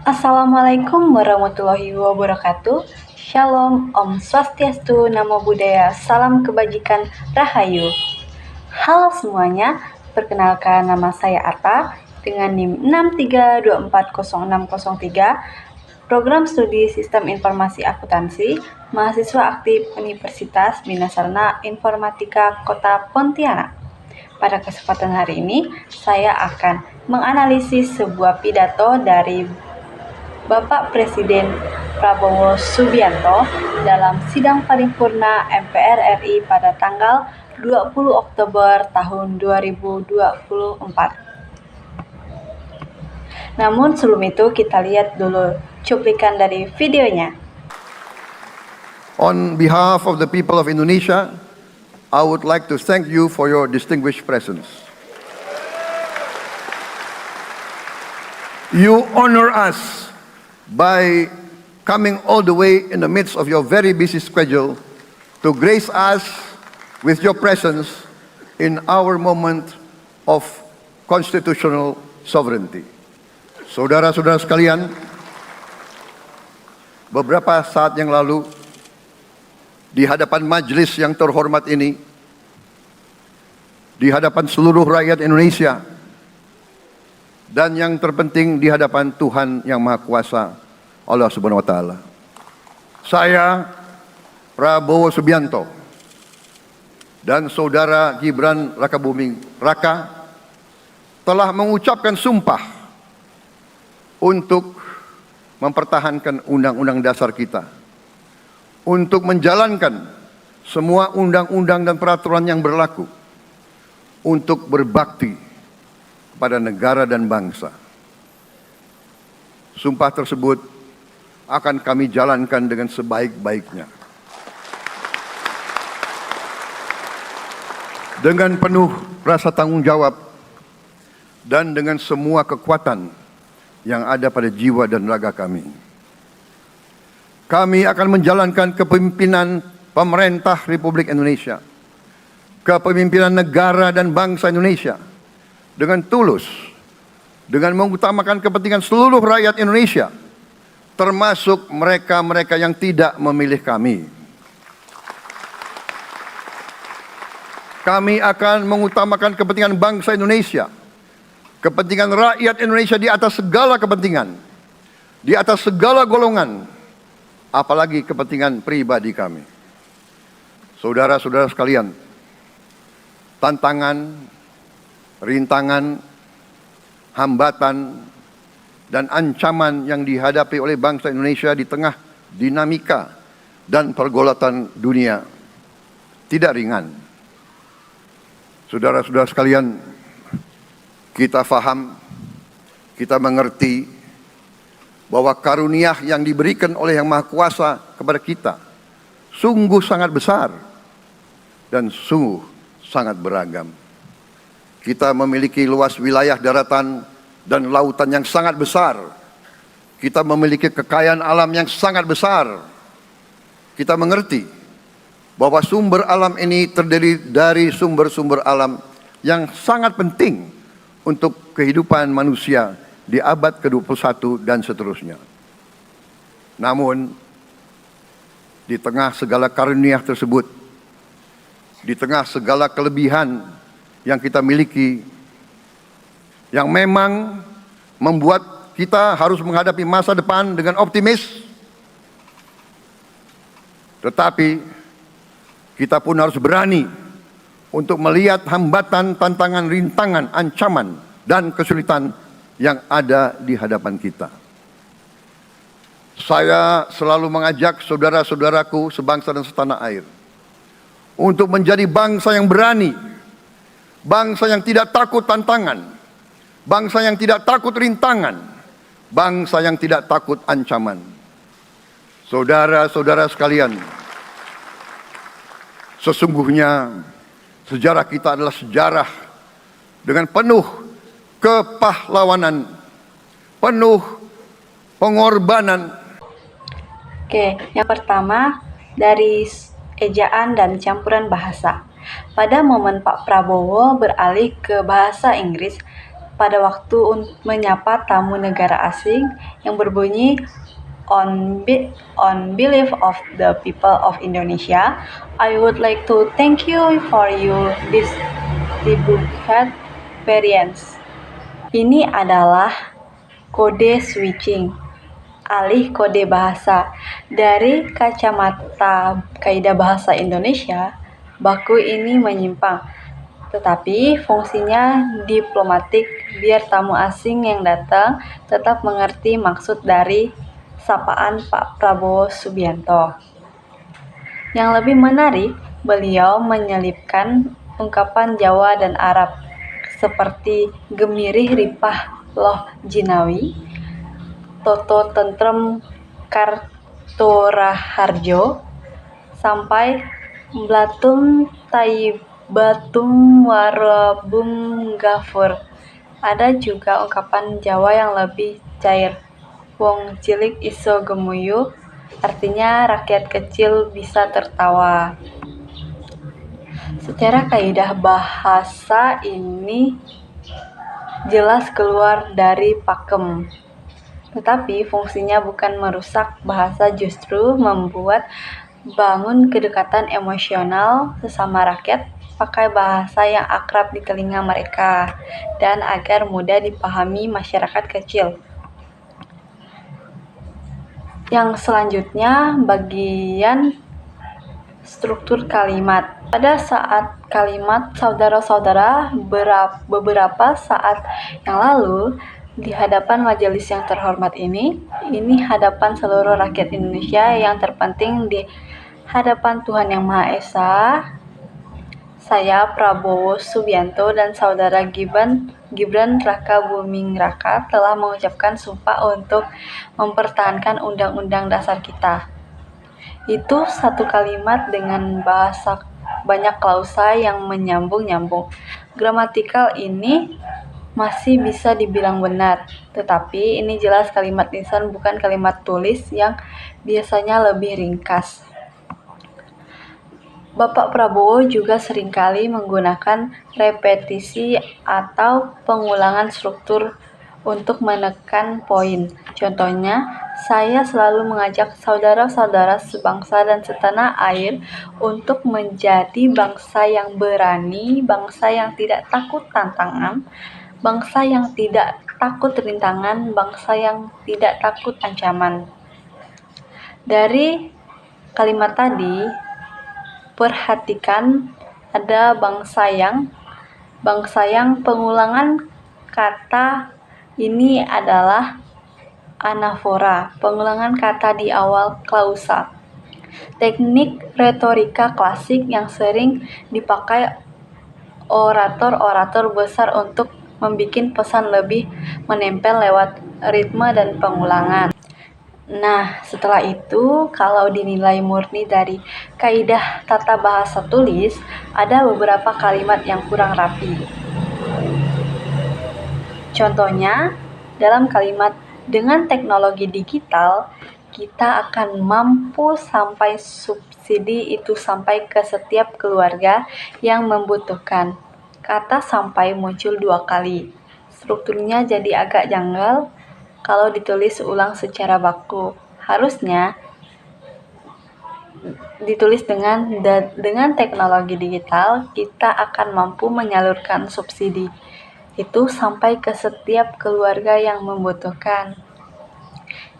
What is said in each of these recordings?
Assalamualaikum warahmatullahi wabarakatuh. Shalom, Om Swastiastu, Namo Buddhaya, Salam Kebajikan, Rahayu. Halo semuanya, perkenalkan nama saya Arta dengan NIM 63240603, Program Studi Sistem Informasi Akuntansi, mahasiswa aktif Universitas Bina Sarana Informatika Kota Pontianak. Pada kesempatan hari ini, saya akan menganalisis sebuah pidato dari Bapak Presiden Prabowo Subianto dalam sidang paripurna MPR RI pada tanggal 20 Oktober tahun 2024. Namun sebelum itu kita lihat dulu cuplikan dari videonya. On behalf of the people of Indonesia, I would like to thank you for your distinguished presence. You honor us by coming all the way in the midst of your very busy schedule to grace us with your presence in our moment of constitutional sovereignty. Saudara-saudara sekalian, beberapa saat yang lalu di hadapan majelis yang terhormat ini, di hadapan seluruh rakyat Indonesia, dan yang terpenting di hadapan Tuhan Yang Maha Kuasa, Allah Subhanahu wa Ta'ala, saya Prabowo Subianto dan saudara Gibran Rakabuming Raka telah mengucapkan sumpah untuk mempertahankan undang-undang dasar kita, untuk menjalankan semua undang-undang dan peraturan yang berlaku, untuk berbakti pada negara dan bangsa. Sumpah tersebut akan kami jalankan dengan sebaik-baiknya, dengan penuh rasa tanggung jawab dan dengan semua kekuatan yang ada pada jiwa dan raga kami. Kami akan menjalankan kepemimpinan pemerintah Republik Indonesia, kepemimpinan negara dan bangsa Indonesia dengan tulus, dengan mengutamakan kepentingan seluruh rakyat Indonesia, termasuk mereka-mereka yang tidak memilih kami. Kami akan mengutamakan kepentingan bangsa Indonesia, kepentingan rakyat Indonesia di atas segala kepentingan, di atas segala golongan, apalagi kepentingan pribadi kami. Saudara-saudara sekalian, tantangan, rintangan, hambatan, dan ancaman yang dihadapi oleh bangsa Indonesia di tengah dinamika dan pergolatan dunia tidak ringan. Saudara-saudara sekalian, kita faham, kita mengerti bahwa karunia yang diberikan oleh Yang Maha Kuasa kepada kita sungguh sangat besar dan sungguh sangat beragam. Kita memiliki luas wilayah daratan dan lautan yang sangat besar. Kita memiliki kekayaan alam yang sangat besar. Kita mengerti bahwa sumber alam ini terdiri dari sumber-sumber alam yang sangat penting untuk kehidupan manusia di abad ke-21 dan seterusnya. Namun, di tengah segala karunia tersebut, di tengah segala kelebihan yang kita miliki, yang memang membuat kita harus menghadapi masa depan dengan optimis, tetapi kita pun harus berani untuk melihat hambatan, tantangan, rintangan, ancaman, dan kesulitan yang ada di hadapan kita. Saya selalu mengajak saudara-saudaraku sebangsa dan setanah air untuk menjadi bangsa yang berani, bangsa yang tidak takut tantangan, bangsa yang tidak takut rintangan, bangsa yang tidak takut ancaman. Saudara-saudara sekalian, sesungguhnya sejarah kita adalah sejarah dengan penuh kepahlawanan, penuh pengorbanan. Oke, yang pertama dari ejaan dan campuran bahasa. Pada momen Pak Prabowo beralih ke bahasa Inggris, pada waktu menyapa tamu negara asing yang berbunyi on behalf of the people of Indonesia, I would like to thank you for your distributed variants. Ini adalah kode switching, alih kode bahasa. Dari kacamata kaidah bahasa Indonesia, baku ini menyimpang, tetapi fungsinya diplomatik biar tamu asing yang datang tetap mengerti maksud dari sapaan Pak Prabowo Subianto. Yang lebih menarik, beliau menyelipkan ungkapan Jawa dan Arab seperti gemirih ripah loh jinawi, toto tentrem kartoraharjo, sampai blatum taibatum warabum gafur. Ada juga ungkapan Jawa yang lebih cair, wong cilik iso gemuyu, artinya rakyat kecil bisa tertawa. Secara kaidah bahasa ini jelas keluar dari pakem, tetapi fungsinya bukan merusak bahasa, justru membuat bangun kedekatan emosional sesama rakyat, pakai bahasa yang akrab di telinga mereka, dan agar mudah dipahami masyarakat kecil. Yang selanjutnya, bagian struktur kalimat. Pada saat kalimat saudara-saudara beberapa saat yang lalu, di hadapan majelis yang terhormat ini hadapan seluruh rakyat Indonesia yang terpenting di hadapan Tuhan Yang Maha Esa, saya Prabowo Subianto dan saudara Gibran Raka Buming Raka telah mengucapkan sumpah untuk mempertahankan Undang-Undang Dasar kita. Itu satu kalimat dengan bahasa banyak klausa yang menyambung-nyambung. Gramatikal ini masih bisa dibilang benar, tetapi ini jelas kalimat lisan bukan kalimat tulis yang biasanya lebih ringkas. Bapak Prabowo juga seringkali menggunakan repetisi atau pengulangan struktur untuk menekan poin. Contohnya, saya selalu mengajak saudara-saudara sebangsa dan setanah air untuk menjadi bangsa yang berani, bangsa yang tidak takut tantangan, bangsa yang tidak takut rintangan, bangsa yang tidak takut ancaman. Dari kalimat tadi, perhatikan ada bangsa yang pengulangan kata ini adalah anafora, pengulangan kata di awal klausa. Teknik retorika klasik yang sering dipakai orator-orator besar untuk membuat pesan lebih menempel lewat ritme dan pengulangan. Nah, setelah itu, kalau dinilai murni dari kaidah tata bahasa tulis, ada beberapa kalimat yang kurang rapi. Contohnya, dalam kalimat dengan teknologi digital, kita akan mampu sampai subsidi itu sampai ke setiap keluarga yang membutuhkan. Kata sampai muncul 2 kali. Strukturnya jadi agak janggal kalau ditulis ulang secara baku. Harusnya ditulis dengan teknologi digital, kita akan mampu menyalurkan subsidi itu sampai ke setiap keluarga yang membutuhkan.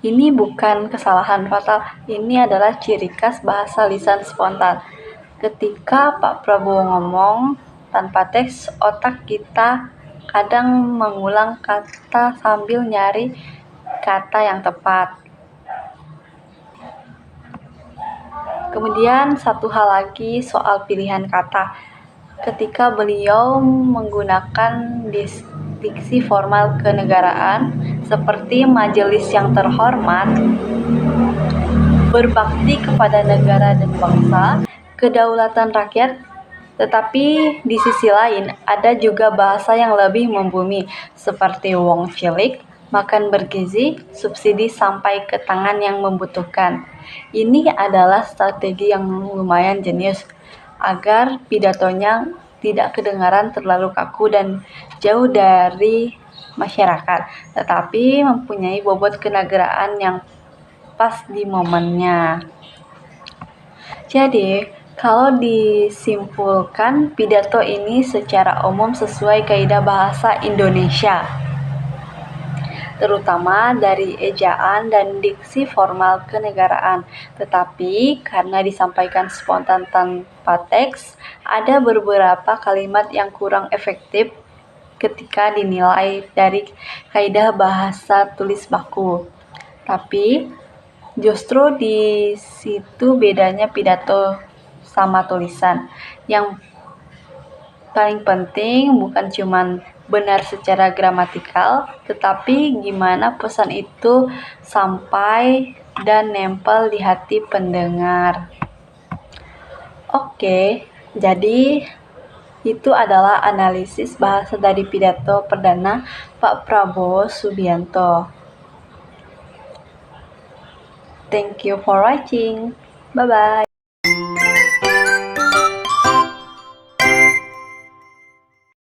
Ini bukan kesalahan fatal, ini adalah ciri khas bahasa lisan spontan. Ketika Pak Prabowo ngomong tanpa teks, otak kita kadang mengulang kata sambil nyari kata yang tepat. Kemudian satu hal lagi soal pilihan kata. Ketika beliau menggunakan diksi formal kenegaraan seperti majelis yang terhormat, berbakti kepada negara dan bangsa, kedaulatan rakyat, tetapi di sisi lain ada juga bahasa yang lebih membumi seperti wong cilik, makan bergizi, subsidi sampai ke tangan yang membutuhkan. Ini adalah strategi yang lumayan jenius agar pidatonya tidak kedengaran terlalu kaku dan jauh dari masyarakat, tetapi mempunyai bobot kenegaraan yang pas di momennya. Jadi, kalau disimpulkan, pidato ini secara umum sesuai kaidah bahasa Indonesia, terutama dari ejaan dan diksi formal kenegaraan. Tetapi, karena disampaikan spontan tanpa teks, ada beberapa kalimat yang kurang efektif ketika dinilai dari kaidah bahasa tulis baku. Tapi, justru di situ bedanya pidato sama tulisan. Yang paling penting bukan cuma benar secara gramatikal, tetapi gimana pesan itu sampai dan nempel di hati pendengar. Oke, jadi itu adalah analisis bahasa dari pidato perdana Pak Prabowo Subianto. Thank you for watching. Bye-bye.